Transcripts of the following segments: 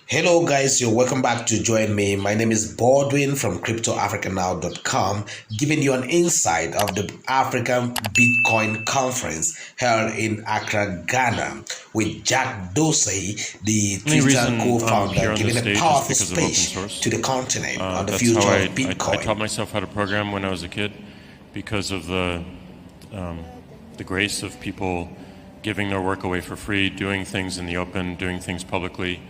Hello guys, you're welcome back to join me. My name is Baldwin from CryptoAfricaNow.com, giving you an insight of the African Bitcoin conference held in Accra, Ghana, with Jack Dorsey, the Twitter co-founder, giving a powerful speech to the continent on the future of Bitcoin. I taught myself how to program when I was a kid because of the grace of people giving their work away for free, doing things in the open, doing things publicly.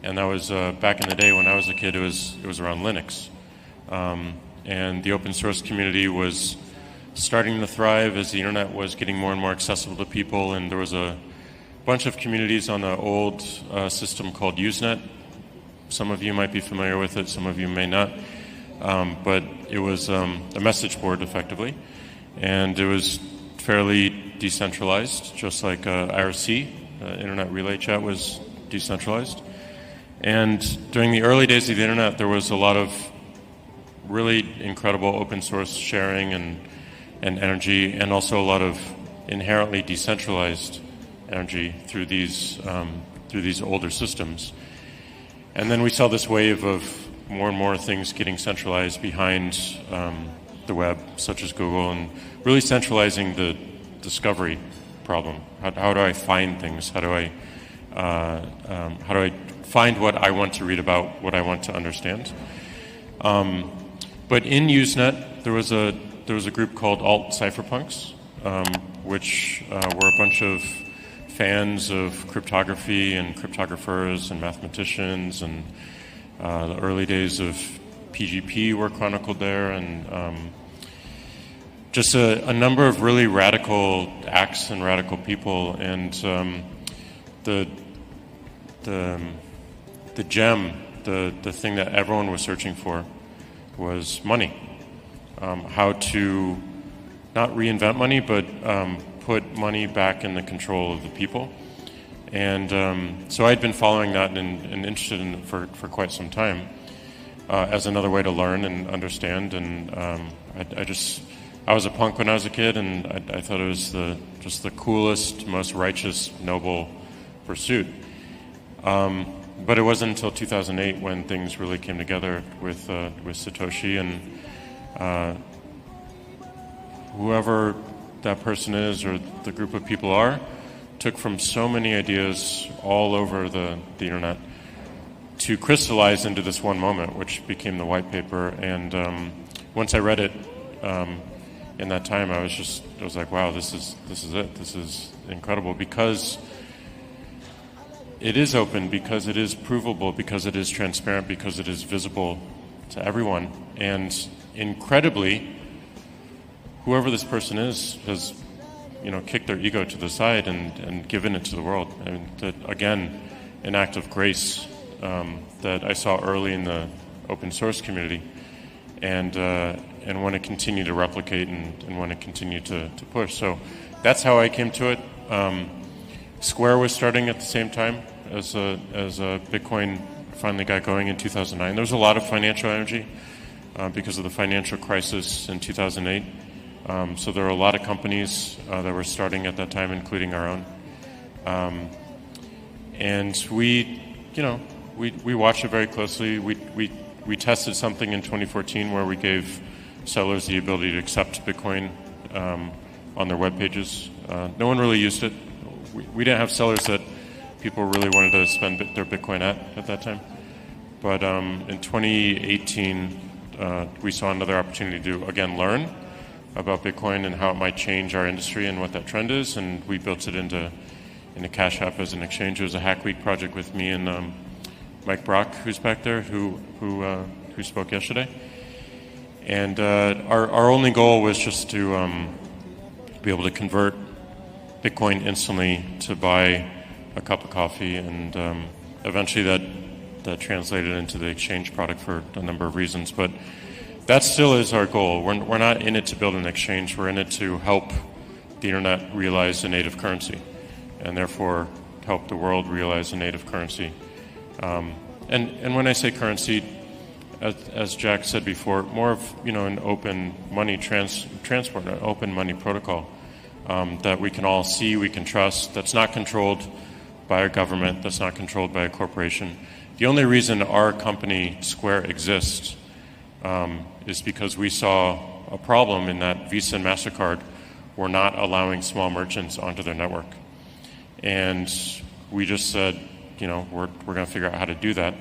And that was back in the day when I was a kid. It was around Linux, and the open source community was starting to thrive as the internet was getting more and more accessible to people. And there was a bunch of communities on the old system called Usenet. Some of you might be familiar with it, some of you may not. But it was a message board, effectively, and it was fairly decentralized, just like IRC, Internet Relay Chat, was decentralized. And during the early days of the internet, there was a lot of really incredible open source sharing and energy, and also a lot of inherently decentralized energy through these older systems. And then we saw this wave of more and more things getting centralized behind the web, such as Google, and really centralizing the discovery problem. How do I find things? How do I find what I want to read about, what I want to understand? But in Usenet, there was a group called Alt Cypherpunks, which were a bunch of fans of cryptography and cryptographers and mathematicians, and the early days of PGP were chronicled there, and just a number of really radical acts and radical people. And the gem, the thing that everyone was searching for, was money. How to not reinvent money, but put money back in the control of the people. And so I'd been following that and interested in it for quite some time as another way to learn and understand. And I was a punk when I was a kid, and I thought it was just the coolest, most righteous, noble pursuit. But it wasn't until 2008 when things really came together with Satoshi, and whoever that person is or the group of people are, took from so many ideas all over the internet to crystallize into this one moment, which became the white paper. And once I read it in that time, I was like, wow, this is it. This is incredible, because it is open, because it is provable, because it is transparent, because it is visible to everyone. And incredibly, whoever this person is has, kicked their ego to the side and given it to the world. And that, again, an act of grace that I saw early in the open source community, and want to continue to replicate and want to continue to push. So that's how I came to it. Square was starting at the same time as Bitcoin finally got going in 2009. There was a lot of financial energy because of the financial crisis in 2008. So there were a lot of companies that were starting at that time, including our own. And we watched it very closely. We tested something in 2014 where we gave sellers the ability to accept Bitcoin on their web pages. No one really used it. We didn't have sellers that people really wanted to spend their Bitcoin at that time. But in 2018, we saw another opportunity to, again, learn about Bitcoin and how it might change our industry and what that trend is, and we built it into Cash App as an exchange. It was a Hack Week project with me and Mike Brock, who's back there, who spoke yesterday. And our only goal was just to be able to convert Bitcoin instantly to buy a cup of coffee, and eventually that translated into the exchange product for a number of reasons. But that still is our goal. We're not in it to build an exchange. We're in it to help the internet realize a native currency, and therefore help the world realize a native currency. And when I say currency, as Jack said before, more of an open money transport, an open money protocol that we can all see, we can trust, that's not controlled by a government, that's not controlled by a corporation. The only reason our company, Square, exists is because we saw a problem in that Visa and MasterCard were not allowing small merchants onto their network. And we just said, you know, we're going to figure out how to do that.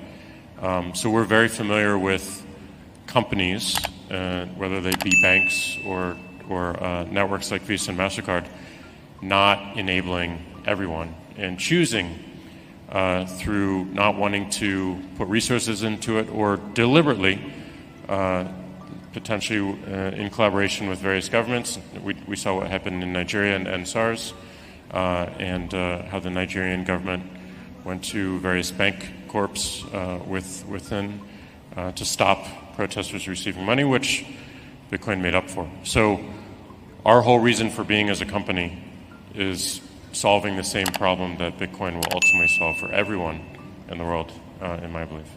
So we're very familiar with companies, whether they be banks or networks like Visa and MasterCard, not enabling everyone and choosing through not wanting to put resources into it or deliberately, potentially in collaboration with various governments. We saw what happened in Nigeria and SARS, and how the Nigerian government went to various bank corps within to stop protesters receiving money, which Bitcoin made up for. So our whole reason for being as a company is solving the same problem that Bitcoin will ultimately solve for everyone in the world, in my belief.